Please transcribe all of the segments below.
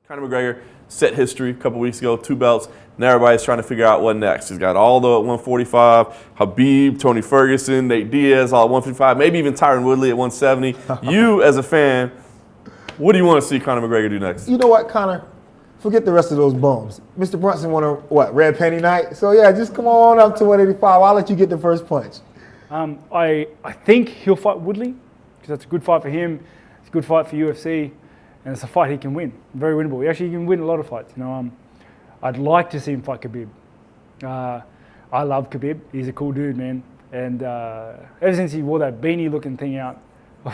Conor McGregor set history a couple weeks ago, 2 belts. Now everybody's trying to figure out what next. He's got Aldo at 145, Khabib, Tony Ferguson, Nate Diaz all at 155, maybe even Tyron Woodley at 170. You, as a fan, what do you want to see Conor McGregor do next? You know what, Conor? Forget the rest of those bums. Mr. Brunson won a, red penny night? So yeah, just come on up to 185. I'll let you get the first punch. I think he'll fight Woodley because that's a good fight for him. It's a good fight for UFC. And it's a fight he can win, very winnable. He actually can win a lot of fights. I'd like to see him fight Khabib. I love Khabib. He's a cool dude, man. And ever since he wore that beanie-looking thing out, I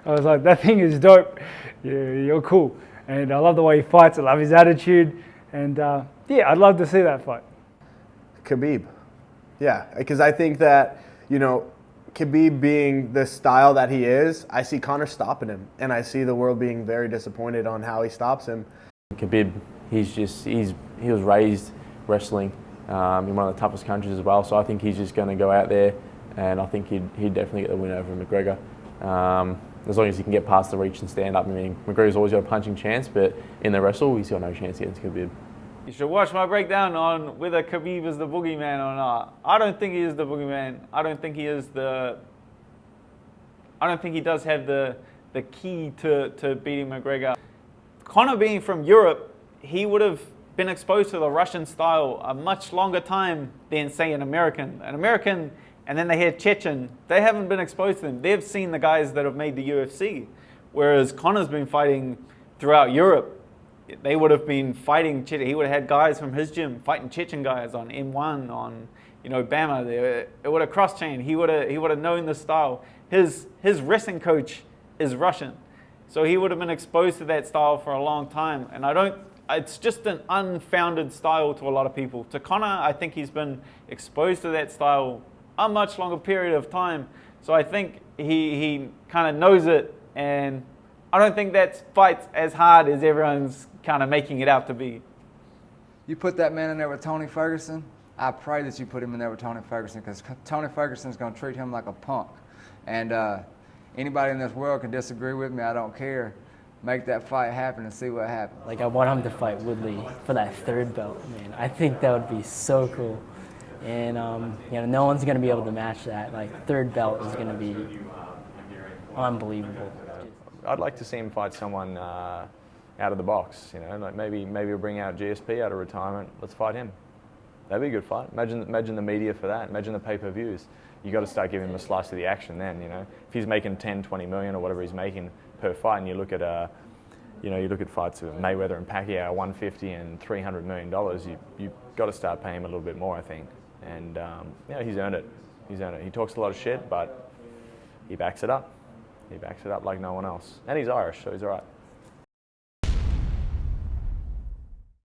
was like, that thing is dope. Yeah, you're cool. And I love the way he fights. I love his attitude. And yeah, I'd love to see that fight. Khabib. Yeah, because I think that, Khabib being the style that he is, I see Conor stopping him, and I see the world being very disappointed on how he stops him. Khabib, he was raised wrestling in one of the toughest countries as well, so I think he's just going to go out there, and I think he'd definitely get the win over McGregor. As long as he can get past the reach and stand up. I mean, McGregor's always got a punching chance, but in the wrestle, he's got no chance against Khabib. You should watch my breakdown on whether Khabib is the boogeyman or not. I don't think he is the boogeyman. I don't think he does have the key to beating McGregor. Conor being from Europe, he would have been exposed to the Russian style a much longer time than, say, an American. An American, and then they had Chechen, they haven't been exposed to them. They've seen the guys that have made the UFC. Whereas Conor's been fighting throughout Europe. They would have been fighting Chechen. He would have had guys from his gym fighting Chechen guys on M1, on Bama. It would have cross-chained. He would have known the style. His wrestling coach is Russian, so he would have been exposed to that style for a long time. And it's just an unfounded style to a lot of people. To Conor, I think he's been exposed to that style a much longer period of time. So I think he kind of knows it, and I don't think that fight's as hard as everyone's kind of making it out to be. You put that man in there with Tony Ferguson, I pray that you put him in there with Tony Ferguson, because Tony Ferguson's going to treat him like a punk. And anybody in this world can disagree with me, I don't care. Make that fight happen and see what happens. Like, I want him to fight Woodley for that 3rd belt, man. I think that would be so cool. And, no one's going to be able to match that. Like, 3rd belt is going to be unbelievable. I'd like to see him fight someone out of the box, like maybe we'll bring out GSP out of retirement. Let's fight him. That'd be a good fight. Imagine the media for that. Imagine the pay-per-views. You got to start giving him a slice of the action then. If he's making 10, 20 million or whatever he's making per fight, and you look at fights of Mayweather and Pacquiao, 150 and $300 million. You've got to start paying him a little bit more, I think. And he's earned it. He's earned it. He talks a lot of shit, but he backs it up. He backs it up like no one else. And he's Irish, so he's all right.